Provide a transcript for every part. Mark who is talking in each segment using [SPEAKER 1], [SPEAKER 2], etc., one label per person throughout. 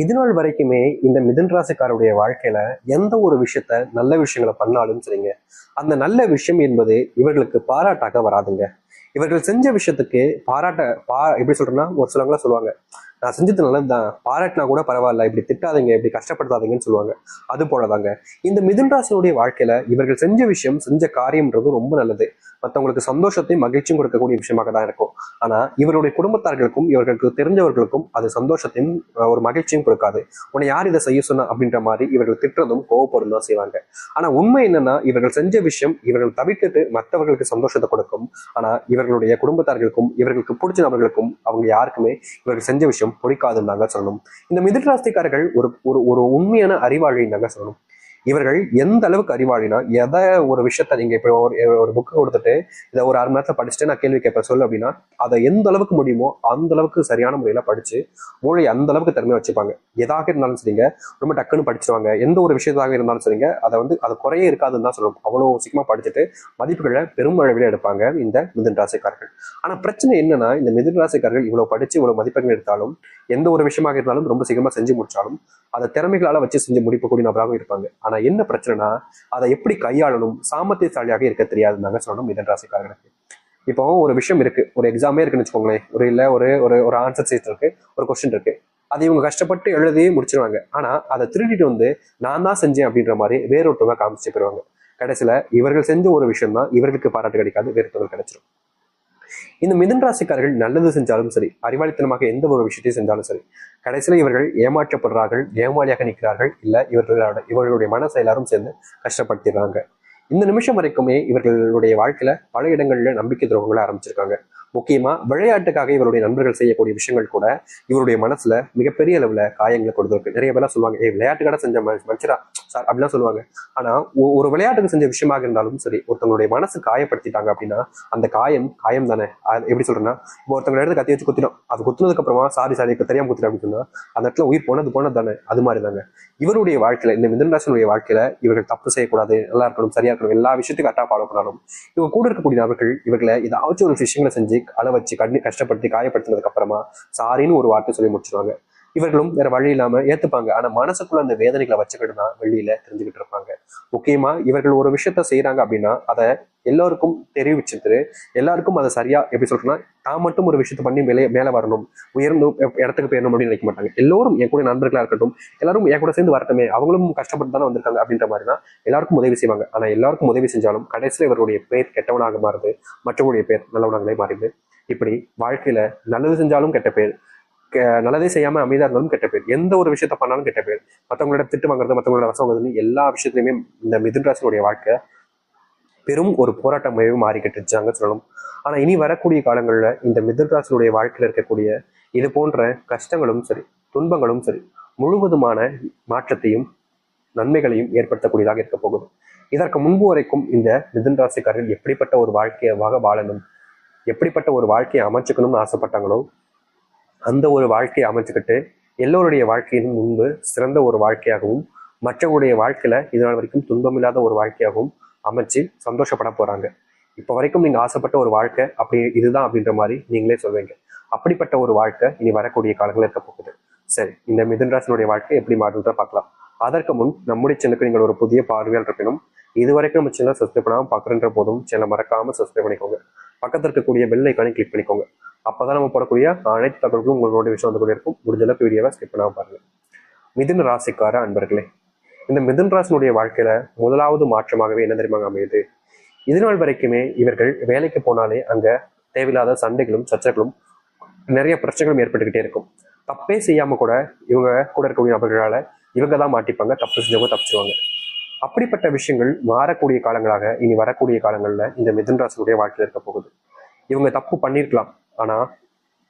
[SPEAKER 1] இது நாள் வரைக்குமே இந்த மிதுன் ராசிக்காருடைய வாழ்க்கையில எந்த ஒரு விஷயத்த நல்ல விஷயங்களை பண்ணாலும் சரிங்க, அந்த நல்ல விஷயம் என்பது இவர்களுக்கு பாராட்டாக வராதுங்க. இவர்கள் செஞ்ச விஷயத்துக்கு எப்படி சொல்றேன்னா, ஒரு சிலவங்களாம் சொல்லுவாங்க, நான் செஞ்சது நல்லதுதான், பாராட்டினா கூட பரவாயில்ல, இப்படி திட்டாதீங்க, இப்படி கஷ்டப்படுத்தாதீங்கன்னு சொல்லுவாங்க. அது போலதாங்க இந்த மிதுன் ராசினுடைய வாழ்க்கையில இவர்கள் செஞ்ச விஷயம், செஞ்ச காரியம்ன்றது ரொம்ப நல்லது. மற்றவங்களுக்கு சந்தோஷத்தையும் மகிழ்ச்சியும் கொடுக்கக்கூடிய விஷயமாக தான் இருக்கும். ஆனா இவருடைய குடும்பத்தார்களுக்கும் இவர்களுக்கு தெரிஞ்சவர்களுக்கும் அது சந்தோஷத்தையும் ஒரு மகிழ்ச்சியும் கொடுக்காது. உன்னை யார் இதை செய்ய சொன்னா அப்படின்ற மாதிரி இவர்கள் திட்டுறதும் கோவப்படும் தான் செய்வாங்க. ஆனா உண்மை என்னன்னா, இவர்கள் செஞ்ச விஷயம் இவர்கள் தவிர்த்துட்டு மற்றவர்களுக்கு சந்தோஷத்தை கொடுக்கும். ஆனா இவர்களுடைய குடும்பத்தார்களுக்கும் இவர்களுக்கு பிடிச்ச நபர்களுக்கும் அவங்க யாருக்குமே இவர்கள் செஞ்ச விஷயம் பிடிக்காதுன்னு தாங்க சொல்லணும். இந்த மிதுன ராசிக்காரர்கள் ஒரு ஒரு ஒரு உண்மையான அறிவாளின்னு தாங்க சொல்லணும். இவர்கள் எந்த அளவுக்கு அறிவாளினா, எதை ஒரு விஷயத்த நீங்க இப்போ ஒரு புக்கு கொடுத்துட்டு இதை ஒரு 1/2 மணி நேரத்துல படிச்சுட்டு நான் கேள்வி கேட்பேன் சொல்லு அப்படின்னா, அதை எந்த அளவுக்கு முடியுமோ அந்த அளவுக்கு சரியான முறையில படிச்சு மூளை அந்த அளவுக்கு திறமையா வச்சுப்பாங்க. எதாக இருந்தாலும் சரிங்க, ரொம்ப டக்குன்னு படிச்சிருவாங்க. எந்த ஒரு விஷயத்தாக இருந்தாலும் சரிங்க, அதை குறையே இருக்காதுன்னு தான் சொல்லணும். அவ்வளோ சீக்கிரமா படிச்சுட்டு மதிப்புகளை பெரும் அளவில் எடுப்பாங்க இந்த மிதுன ராசிக்காரர்கள். ஆனா பிரச்சனை என்னன்னா, இந்த மிதுன ராசிக்காரர்கள் இவ்வளவு படிச்சு இவ்வளவு மதிப்பெண்கள் எடுத்தாலும், எந்த ஒரு விஷயமாக இருந்தாலும் ரொம்ப சீக்கிரமா செஞ்சு முடிச்சாலும் அதை திறமைகளால வச்சு செஞ்சு முடிக்கக்கூடிய நபராகவும் இருப்பாங்க. ஆனா என்ன பிரச்சனைனா, அதை எப்படி கையாளணும், சாமர்த்தியசாலியாக இருக்க தெரியாதுன்னு சொல்லணும் மிதுன ராசிக்காரர்களுக்கு. இப்போ ஒரு விஷயம் இருக்கு, ஒரு எக்ஸாமே இருக்குன்னு வச்சுக்கோங்களேன், ஒரு இல்ல ஒரு ஒரு ஒரு ஆன்சர் சீட் இருக்கு, ஒரு கொஸ்டின் இருக்கு. அதை இவங்க கஷ்டப்பட்டு எழுதி முடிச்சிருவாங்க. ஆனா அதை திருடிட்டு வந்து நான் தான் செஞ்சேன் அப்படின்ற மாதிரி வேறொருத்தவங்க காமிச்சு போயிருவாங்க. கடைசியில இவர்கள் செஞ்ச ஒரு விஷயம் தான் இவர்களுக்கு பாராட்டு கிடைக்காது, வேறொருத்தவங்க கிடைச்சிடும். இந்த மிதுன ராசிக்காரர்கள் நல்லது செஞ்சாலும் சரி, அறிவாளித்தனமாக எந்த ஒரு விஷயத்தையும் செஞ்சாலும் சரி, கடைசியில் இவர்கள் ஏமாற்றப்படுறார்கள், ஏமாளியாக நிற்கிறார்கள், இல்ல இவர்களுடைய மனசை எல்லாரும் சேர்ந்து கஷ்டப்படுத்திடுறாங்க. இந்த நிமிஷம் வரைக்குமே இவர்களுடைய வாழ்க்கையில பல இடங்கள்ல நம்பிக்கை துரோகங்களை ஆரம்பிச்சிருக்காங்க. முக்கியமா விளையாட்டுக்காக இவருடைய நண்பர்கள் செய்யக்கூடிய விஷயங்கள் கூட இவருடைய மனசுல மிகப்பெரிய அளவுல காயங்களை கொடுத்துருக்கு. நிறைய பேர்லாம் சொல்லுவாங்க, விளையாட்டுக்காக செஞ்ச மனுஷரா சார் அப்படிலாம் சொல்லுவாங்க. ஆனா ஒரு விளையாட்டுக்கு செஞ்ச விஷயமாக இருந்தாலும் சரி, ஒருத்தவங்களுடைய மனசு காயப்படுத்திட்டாங்க அப்படின்னா அந்த காயம் காயம் தானே. எப்படி சொல்றேன்னா, இப்போ ஒருத்தவங்க இடத்துல கத்தி வச்சு குத்திடும், அது குத்துனதுக்கு அப்புறமா சாரி சாரி தெரியாம குத்திடும் அப்படின்னு சொன்னா அந்த இடத்துல உயிர் போனது தானே. அது மாதிரி தாங்க இவருடைய வாழ்க்கையில, இந்த மிதுன ராசினுடைய வாழ்க்கையில இவர்கள் தப்பு செய்யக்கூடாது, நல்லா இருக்கணும், சரியா இருக்கணும், எல்லா விஷயத்துக்கும் கரெக்டாக ஃபாலோ பண்ணணும். இவங்க கூட இருக்கக்கூடிய நபர்கள் இவர்களை ஏதாச்சும் ஒரு விஷயங்களை செஞ்சு அள வச்சு கஷ்டப்படுத்தி காயப்படுத்தினதுக்கு அப்புறமா சாரின்னு ஒரு வார்த்தை சொல்லி முடிச்சிருவாங்க. இவர்களும் வேற வழி இல்லாம ஏத்துப்பாங்க. ஆனா மனசுக்குள்ள அந்த வேதனைகளை வச்சுக்கிட்டு தான் வெளியில தெரிஞ்சுக்கிட்டு இருப்பாங்க. முக்கியமா இவர்கள் ஒரு விஷயத்த செய்யறாங்க அப்படின்னா அதை எல்லாருக்கும் தெரிவிச்சுட்டு, எல்லாருக்கும் அதை சரியா எப்படி சொல்றேன்னா, தான் மட்டும் ஒரு விஷயத்த பண்ணி மேல வரணும், உயர்ந்து இடத்துக்கு போயிடணும் அப்படின்னு நினைக்க மாட்டாங்க. எல்லோரும் என் கூட நண்பர்களா இருக்கட்டும், எல்லாரும் என் கூட சேர்ந்து வரட்டுமே, அவங்களும் கஷ்டப்பட்டு தானே வந்திருக்காங்க அப்படின்ற மாதிரி தான் எல்லாருக்கும் உதவி செய்வாங்க. ஆனா எல்லாருக்கும் உதவி செஞ்சாலும் கடைசியில் இவருடைய பேர் கெட்டவனாக மாறுது, மற்றவருடைய பேர் நல்லவனாங்களே மாறிடுது. இப்படி வாழ்க்கையில நல்லது செஞ்சாலும் கெட்ட பேர், நல்லதே செய்யாம அமைதியா இருந்தாலும் கெட்ட பேர், எந்த ஒரு விஷயத்த பண்ணாலும் கெட்ட பேர், மற்றவங்களோட திட்டு வாங்குறது, மற்றவங்களோட வசம் வாங்குறதுன்னு எல்லா விஷயத்துலையுமே இந்த மிதுன ராசினுடைய வாழ்க்கை பெரும் ஒரு போராட்டமாகவே மாறிக்கிட்டு இருச்சாங்க சொல்லணும். ஆனா இனி வரக்கூடிய காலங்கள்ல இந்த மிதுன ராசினுடைய வாழ்க்கையில இருக்கக்கூடிய இது போன்ற கஷ்டங்களும் சரி, துன்பங்களும் சரி, முழுவதுமான மாற்றத்தையும் நன்மைகளையும் ஏற்படுத்தக்கூடியதாக இருக்க போகுது. இதற்கு முன்பு வரைக்கும் இந்த மிதுன ராசிக்காரர்கள் எப்படிப்பட்ட ஒரு வாழ்க்கையாக வாழணும், எப்படிப்பட்ட ஒரு வாழ்க்கையை அமைச்சுக்கணும்னு ஆசைப்பட்டாங்களோ அந்த ஒரு வாழ்க்கையை அமைச்சுக்கிட்டு எல்லோருடைய வாழ்க்கையின் முன்பு சிறந்த ஒரு வாழ்க்கையாகவும், மற்றவருடைய வாழ்க்கையில இதனால் வரைக்கும் துன்பமில்லாத ஒரு வாழ்க்கையாகவும் அமைச்சு சந்தோஷப்பட போறாங்க. இப்போ வரைக்கும் நீங்க ஆசைப்பட்ட ஒரு வாழ்க்கை அப்படி இதுதான் அப்படின்ற மாதிரி நீங்களே சொல்வீங்க. அப்படிப்பட்ட ஒரு வாழ்க்கை இனி வரக்கூடிய காலங்களில் இருக்க போகுது. சரி, இந்த மிதுன ராசினுடைய வாழ்க்கை எப்படி மாறுன்றத பார்க்கலாம். அதற்கு முன் நம்முடைய சேனலுக்கு நீங்கள் ஒரு புதிய பார்வையால் இருப்பினும் இதுவரைக்கும் நம்ம சேனல் சப்ஸ்கிரைப் பண்ணாமல் பார்க்குறன்ற போதும் சேனலை மறக்காம சப்ஸ்கிரைப் பண்ணிக்கோங்க. பக்கத்தில் இருக்கக்கூடிய பெல் ஐக்கானை கிளிக் பண்ணிக்கோங்க. அப்பதான் நம்ம போடக்கூடிய அனைத்து தகவல்களும் உங்களோட நோட்டிஃபிகேஷன் வந்து கூட இருக்கும். முடிஞ்ச அளவுக்கு வீடியோவை ஸ்கிப் பண்ணாமல் பாருங்க. மிதுன ராசிக்கார அன்பர்களே, இந்த மிதுன ராசினுடைய வாழ்க்கையில முதலாவது மாற்றமாகவே என்ன தெரியுமா அமையுது? இதுநாள் வரைக்குமே இவர்கள் வேலைக்கு போனாலே அங்க தேவையில்லாத சண்டைகளும் சச்சரவுகளும் நிறைய பிரச்சனைகளும் ஏற்பட்டுக்கிட்டே இருக்கும். தப்பே செய்யாம கூட இவங்க கூட இருக்கக்கூடிய நபர்களால இவங்க தான் மாட்டிப்பாங்க, தப்பு செஞ்சவங்க தப்பிச்சுவாங்க. அப்படிப்பட்ட விஷயங்கள் மாறக்கூடிய காலங்களாக இனி வரக்கூடிய காலங்கள்ல இந்த மிதுன ராசினுடைய வாழ்க்கையில இருக்க போகுது. இவங்க தப்பு பண்ணியிருக்கலாம், ஆனா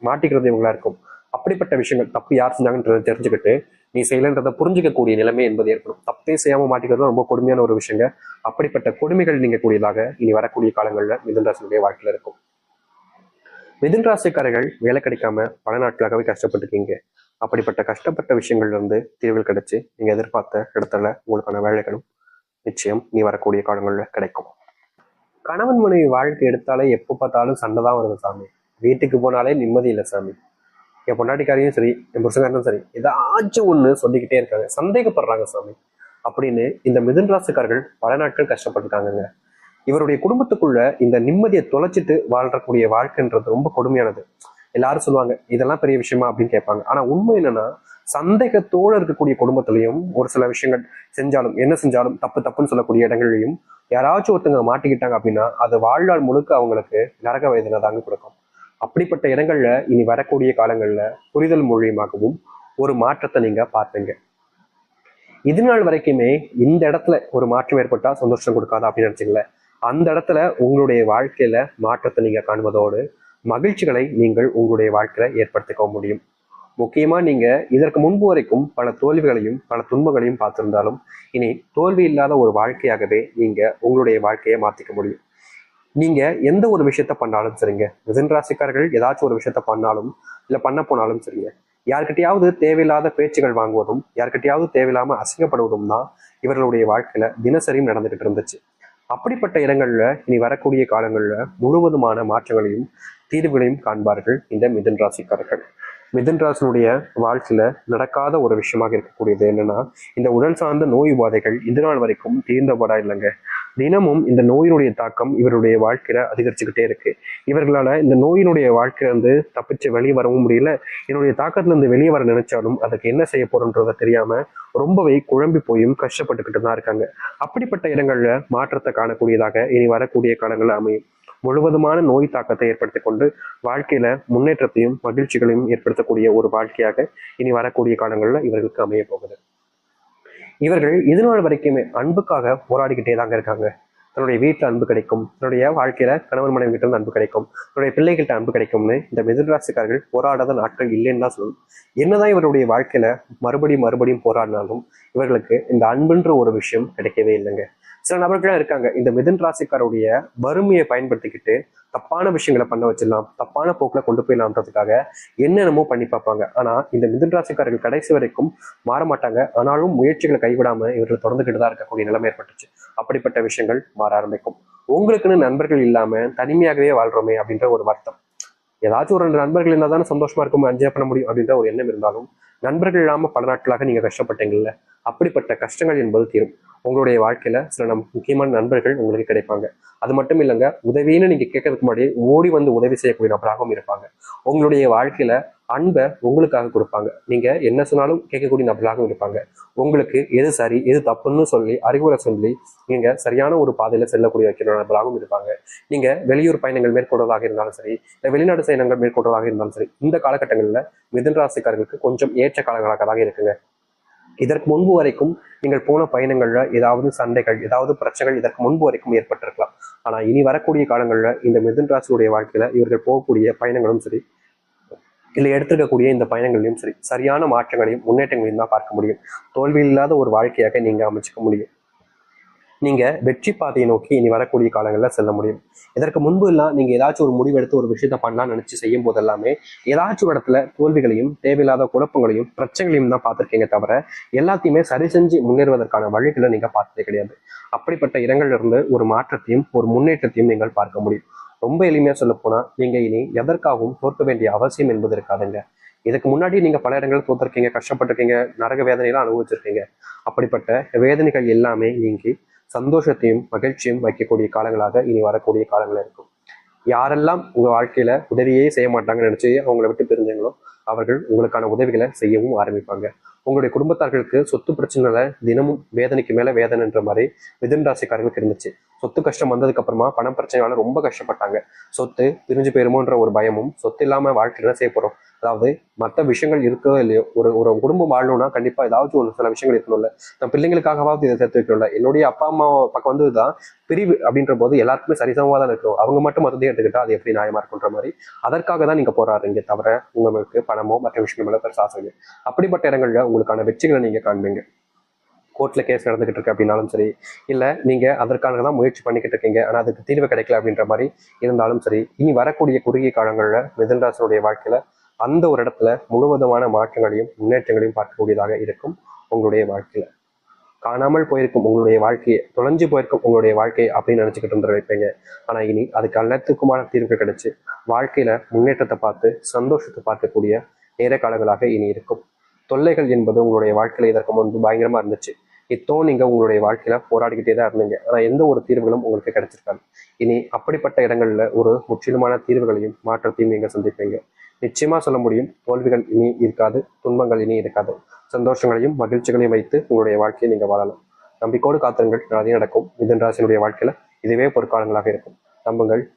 [SPEAKER 1] மாட்டிக்கிறது இவங்களா இருக்கும். அப்படிப்பட்ட விஷயங்கள் தப்பு யார் செஞ்சாங்கன்றதை தெரிஞ்சுக்கிட்டு நீ செய்யலன்றதை புரிஞ்சிக்கக்கூடிய நிலைமை என்பது ஏற்படும். தப்பே செய்யாம மாட்டிக்கிறது ரொம்ப கொடுமையான ஒரு விஷயங்க. அப்படிப்பட்ட கொடுமைகள் நீங்க கூடியதாக இனி வரக்கூடிய காலங்கள்ல மிதுன ராசினுடைய வாழ்க்கையில இருக்கும். மிதுன ராசிக்காரர்கள் வேலை கிடைக்காம பல நாட்களாகவே கஷ்டப்பட்டுருக்கீங்க. அப்படிப்பட்ட கஷ்டப்பட்ட விஷயங்கள்ல இருந்து தீர்வுகள் கிடைச்சு நீங்க எதிர்பார்த்த இடத்துல உங்களுக்கான வேலைகளும் நிச்சயம் நீ வரக்கூடிய காலங்கள்ல கிடைக்கும். கணவன் மனைவி வாழ்க்கை எடுத்தாலே எப்போ பார்த்தாலும் சண்டை தான் வருது சாமி. வீட்டுக்கு போனாலே நிம்மதி இல்லை சாமி. என் பொண்டாட்டிக்காரையும் சரி, என் புருஷக்காரனும் சரி, ஏதாச்சும் ஒண்ணு சொல்லிக்கிட்டே இருக்காங்க, சந்தேகப்படுறாங்க சாமி அப்படின்னு இந்த மிதுன ராசிக்காரர்கள் பல நாட்கள் கஷ்டப்பட்டிருக்காங்க. இவருடைய குடும்பத்துக்குள்ள இந்த நிம்மதியை தொலைச்சிட்டு வாழ்றக்கூடிய வாழ்க்கைன்றது ரொம்ப கொடுமையானது. எல்லாரும் சொல்லுவாங்க இதெல்லாம் பெரிய விஷயமா அப்படின்னு கேட்பாங்க. ஆனா உண்மை என்னன்னா, சந்தேகத்தோடு இருக்கக்கூடிய குடும்பத்திலையும் ஒரு சில விஷயங்கள் செஞ்சாலும், என்ன செஞ்சாலும் தப்பு தப்புன்னு சொல்லக்கூடிய இடங்களையும் யாராச்சும் ஒருத்தங்க மாட்டிக்கிட்டாங்க அப்படின்னா அது வாழ்நாள் முழுக்க அவங்களுக்கு நரக வேதனை தாங்க கொடுக்கும். அப்படிப்பட்ட இடங்கள்ல இனி வரக்கூடிய காலங்கள்ல புரிதல் மூலியமாகவும் ஒரு மாற்றத்தை நீங்க பார்ப்பீங்க. இது நாள் வரைக்குமே இந்த இடத்துல ஒரு மாற்றம் ஏற்பட்டா சந்தோஷம் கொடுக்காதா அப்படின்னு நினைச்சீங்களேன், அந்த இடத்துல உங்களுடைய வாழ்க்கையில மாற்றத்தை நீங்க காண்பதோடு மகிழ்ச்சிகளை நீங்கள் உங்களுடைய வாழ்க்கையில ஏற்படுத்திக்க முடியும். முக்கியமா நீங்க இதற்கு முன்பு வரைக்கும் பல தோல்விகளையும் பல துன்பங்களையும் பார்த்திருந்தாலும் இனி தோல்வி இல்லாத ஒரு வாழ்க்கையாகவே நீங்க உங்களுடைய வாழ்க்கையை மாத்திக்க முடியும். நீங்க எந்த ஒரு விஷயத்த பண்ணாலும் சரிங்க, மிதுன ராசிக்காரர்கள் ஏதாச்சும் ஒரு விஷயத்த பண்ணாலும் இல்ல பண்ண போனாலும் சரிங்க, யார்கிட்டயாவது தேவையில்லாத பேச்சுகள் வாங்குவதும் யார்கிட்டயாவது தேவையில்லாம அசிங்கப்படுவதும் தான் இவர்களுடைய வாழ்க்கையில தினசரியும் நடந்துகிட்டு இருந்துச்சு. அப்படிப்பட்ட இடங்கள்ல இனி வரக்கூடிய காலங்கள்ல முழுவதுமான மாற்றங்களையும் தீர்வுகளையும் காண்பார்கள் இந்த மிதுன ராசிக்காரர்கள். மிதுன ராசினுடைய வாழ்க்கையில நடக்காத ஒரு விஷயமாக இருக்கக்கூடியது என்னன்னா, இந்த உடல் சார்ந்த நோய் உபாதைகள் இது நாள் வரைக்கும் தீர்ந்தபடா இல்லைங்க. தினமும் இந்த நோயினுடைய தாக்கம் இவருடைய வாழ்க்கையில அதிகரிச்சுக்கிட்டே இருக்கு. இவர்களால இந்த நோயினுடைய வாழ்க்கையில இருந்து தப்பிச்சு வெளியே வரவும் முடியல. என்னுடைய தாக்கத்துல இருந்து வெளியே வர நினைச்சாலும் அதுக்கு என்ன செய்ய போறோன்றத தெரியாம ரொம்பவே குழம்பி போயும் கஷ்டப்பட்டுக்கிட்டு தான் இருக்காங்க. அப்படிப்பட்ட இடங்கள்ல மாற்றத்தை காணக்கூடியதாக இனி வரக்கூடிய காலங்கள்ல அமையும். முழுவதுமான நோய் தாக்கத்தை ஏற்படுத்தி கொண்டு வாழ்க்கையில முன்னேற்றத்தையும் மகிழ்ச்சிகளையும் ஏற்படுத்தக்கூடிய ஒரு வாழ்க்கையாக இனி வரக்கூடிய காலங்கள்ல இவர்களுக்கு அமைய போகுது. இவர்கள் இது நாள் வரைக்குமே அன்புக்காக போராடிக்கிட்டே தாங்க இருக்காங்க. தன்னுடைய வீட்டுல அன்பு கிடைக்கும், தன்னுடைய வாழ்க்கையில கணவன் மனைவி கிட்ட இருந்து அன்பு கிடைக்கும், தன்னுடைய பிள்ளைகிட்ட அன்பு கிடைக்கும்னு இந்த மிதுன ராசிக்காரர்கள் போராடாத நாட்கள் இல்லைன்னு தான் சொல்லணும். என்னதான் இவருடைய வாழ்க்கையில மறுபடியும் மறுபடியும் போராடினாலும் இவர்களுக்கு இந்த அன்புன்ற ஒரு விஷயம் கிடைக்கவே இல்லைங்க. சில நபர்களா இருக்காங்க இந்த மிதுன ராசிக்காருடைய வறுமையை பயன்படுத்திக்கிட்டு தப்பான விஷயங்களை பண்ண வச்சிடலாம், தப்பான போக்குல கொண்டு போயிடலாம்ன்றதுக்காக என்னென்னமோ பண்ணி பார்ப்பாங்க. ஆனா இந்த மிதுன ராசிக்காரர்கள் கடைசி வரைக்கும் மாற மாட்டாங்க. ஆனாலும் முயற்சிகளை கைவிடாம இவர்கள் தொடர்ந்துகிட்டு தான் இருக்கக்கூடிய நிலைமை ஏற்பட்டுச்சு. அப்படிப்பட்ட விஷயங்கள் மாற ஆரம்பிக்கும். உங்களுக்குன்னு நண்பர்கள் இல்லாம தனிமையாகவே வாழ்றோமே அப்படின்ற ஒரு வருத்தம், ஏதாச்சும் ஒரு 2 நண்பர்கள் இருந்தால் தானே சந்தோஷமா இருக்கும், என்ஜாய் பண்ண முடியும் அப்படின்ற ஒரு எண்ணம் இருந்தாலும் நண்பர்கள் இல்லாம பல நாட்களாக நீங்க கஷ்டப்பட்டீங்கல்ல, அப்படிப்பட்ட கஷ்டங்கள் என்பது தீரும். உங்களுடைய வாழ்க்கையில சில முக்கியமான நண்பர்கள் உங்களுக்கு கிடைப்பாங்க. அது மட்டும் இல்லைங்க, உதவின்னு நீங்க கேட்கறதுக்கு முன்னாடி ஓடி வந்து உதவி செய்யக்கூடிய நபராகவும் இருப்பாங்க. உங்களுடைய வாழ்க்கையில அன்பை உங்களுக்காக கொடுப்பாங்க. நீங்க என்ன சொன்னாலும் கேட்கக்கூடிய நபர்களாகவும் இருப்பாங்க. உங்களுக்கு எது சரி எது தப்புன்னு சொல்லி அறிவுரை சொல்லி நீங்க சரியான ஒரு பாதையில செல்லக்கூடிய வைக்கிற நபர்களாகவும் இருப்பாங்க. நீங்க வெளியூர் பயணங்கள் மேற்கொள்வதாக இருந்தாலும் சரி, இல்ல வெளிநாடு பயணங்கள் மேற்கொள்வதாக இருந்தாலும் சரி, இந்த காலகட்டங்கள்ல மிதுன ராசிக்காரர்களுக்கு கொஞ்சம் ஏற்ற காலங்களாக தான் இருக்குங்க. இதற்கு முன்பு வரைக்கும் நீங்கள் போன பயணங்கள்ல ஏதாவது சண்டைகள் ஏதாவது பிரச்சனைகள் இதற்கு முன்பு வரைக்கும் ஏற்பட்டிருக்கலாம். ஆனா இனி வரக்கூடிய காலங்கள்ல இந்த மிதுன ராசியுடைய வாழ்க்கையில இவர்கள் போகக்கூடிய பயணங்களும் சரி, இல்லை எடுத்துக்கக்கூடிய இந்த பயணங்களையும் சரி, சரியான மாற்றங்களையும் முன்னேற்றங்களையும் தான் பார்க்க முடியும். தோல்வி இல்லாத ஒரு வாழ்க்கையாக நீங்க அமைச்சுக்க முடியும். நீங்க வெற்றி பாதையை நோக்கி இனி வரக்கூடிய காலங்களில் செல்ல முடியும். இதற்கு முன்பு எல்லாம் நீங்க ஏதாச்சும் ஒரு முடிவு எடுத்து ஒரு விஷயத்த பண்ணலாம்னு நினைச்சு செய்யும் போது எல்லாமே ஏதாச்சும் இடத்துல தோல்விகளையும் தேவையில்லாத குழப்பங்களையும் பிரச்சனைகளையும் தான் பார்த்துருக்கீங்க தவிர எல்லாத்தையுமே சரி செஞ்சு முன்னேறுவதற்கான வழிகளை நீங்க பார்த்ததே கிடையாது. அப்படிப்பட்ட இடங்கள்ல இருந்து ஒரு மாற்றத்தையும் ஒரு முன்னேற்றத்தையும் நீங்கள் பார்க்க முடியும். ரொம்ப எளிமையா சொல்ல போனா நீங்க இனி எதற்காகவும் தோற்க வேண்டிய அவசியம் என்பது இருக்காதுங்க. இதுக்கு முன்னாடி நீங்க பல இடங்களில் தோற்றிருக்கீங்க, கஷ்டப்பட்டிருக்கீங்க, நரக வேதனையெல்லாம் அனுபவிச்சிருக்கீங்க. அப்படிப்பட்ட வேதனைகள் எல்லாமே நீங்கி சந்தோஷத்தையும் மகிழ்ச்சியும் வைக்கக்கூடிய காலங்களாக இனி வரக்கூடிய காலங்கள் இருக்கும். யாரெல்லாம் உங்க வாழ்க்கையில உதவியே செய்ய மாட்டாங்கன்னு நினைச்சு அவங்கள விட்டு பிரிஞ்சாங்களோ அவர்கள் உங்களுக்கான உதவிகளை செய்யவும் ஆரம்பிப்பாங்க. உங்களுடைய குடும்பத்தார்களுக்கு சொத்து பிரச்சனைல தினமும் வேதனைக்கு மேல வேதனைன்ற மாதிரி மிதுன ராசிக்காரர்களுக்கு இருந்துச்சு. சொத்து கஷ்டம் வந்ததுக்கு அப்புறமா பணம் பிரச்சனையால ரொம்ப கஷ்டப்பட்டாங்க. சொத்து பிரிஞ்சு போயிருமோன்ற ஒரு பயமும், சொத்து இல்லாம வாழ்க்கையில செய்ய போறோம், அதாவது மற்ற விஷயங்கள் இருக்கோ இல்லையோ, ஒரு ஒரு குடும்பம் வாழணும்னா கண்டிப்பா ஏதாச்சும் ஒரு சில விஷயங்கள் இருக்கணும்ல. நம்ம பிள்ளைங்களுக்காகவாவது இதை சேர்த்து வைக்கணும்ல. என்னுடைய அப்பா அம்மா பக்கம் வந்துதான் பிரிவு அப்படின்ற போது எல்லாருக்குமே சரிசமமா தான் இருக்கும். அவங்க மட்டும் மொத்தத்தையும் எடுத்துக்கிட்டா அது எப்படி நியாயமா இருக்குன்ற மாதிரி அதற்காக தான் நீங்க போராடுறீங்க தவிர உங்களுக்கு பணமோ மற்ற விஷயங்கள் மேல பெருசா ஆசை. அப்படிப்பட்ட இடங்கள்ல உங்களுக்கான வெற்றிகளை நீங்க காண்பீங்க. கோர்ட்ல கேஸ் நடந்துகிட்டு இருக்கு அப்படின்னாலும் சரி, இல்ல நீங்க அதற்காக தான் முயற்சி பண்ணிக்கிட்டு இருக்கீங்க ஆனா அதுக்கு தீர்வு கிடைக்கல அப்படின்ற மாதிரி இருந்தாலும் சரி, இனி வரக்கூடிய குறுகிய காலங்கள்ல மிதுன ராசியுடைய வாழ்க்கையில அந்த ஒரு இடத்துல முழுவதுமான மாற்றங்களையும் முன்னேற்றங்களையும் பார்க்கக்கூடியதாக இருக்கும். உங்களுடைய வாழ்க்கையில காணாமல் போயிருக்கும் உங்களுடைய வாழ்க்கையை, தொலைஞ்சு போயிருக்கும் உங்களுடைய வாழ்க்கையை அப்படின்னு நினைச்சுக்கிட்டு இருந்து வைப்பீங்க. ஆனா இனி அதுக்கு எல்லாத்துக்குமான தீர்வு கிடைச்சு வாழ்க்கையில முன்னேற்றத்தை பார்த்து சந்தோஷத்தை பார்க்கக்கூடிய நேர காலங்களாக இனி இருக்கும். தொல்லைகள் என்பது உங்களுடைய வாழ்க்கையில இதற்கு முன்பு பயங்கரமா இருந்துச்சு. நீங்க உங்களுடைய வாழ்க்கையில போராடிக்கிட்டே தான் இருந்தீங்க. ஆனா எந்த ஒரு தீர்வுகளும் உங்களுக்கு கிடைச்சிருக்காது. இனி அப்படிப்பட்ட இடங்கள்ல ஒரு முற்றிலுமான தீர்வுகளையும் மாற்றத்தையும் நீங்க சந்திப்பீங்க. நிச்சயமா சொல்ல முடியும், தோல்விகள் இனி இருக்காது, துன்பங்கள் இனி இருக்காது. சந்தோஷங்களையும் மகிழ்ச்சிகளையும் வைத்து உங்களுடைய வாழ்க்கையை நீங்க வாழலாம். நம்பிக்கையோடு காத்திருங்கள், நல்லதே நடக்கும். மிதுன ராசியினுடைய வாழ்க்கையில இதுவே பொற்காலங்களாக இருக்கும். நம்புங்கள்.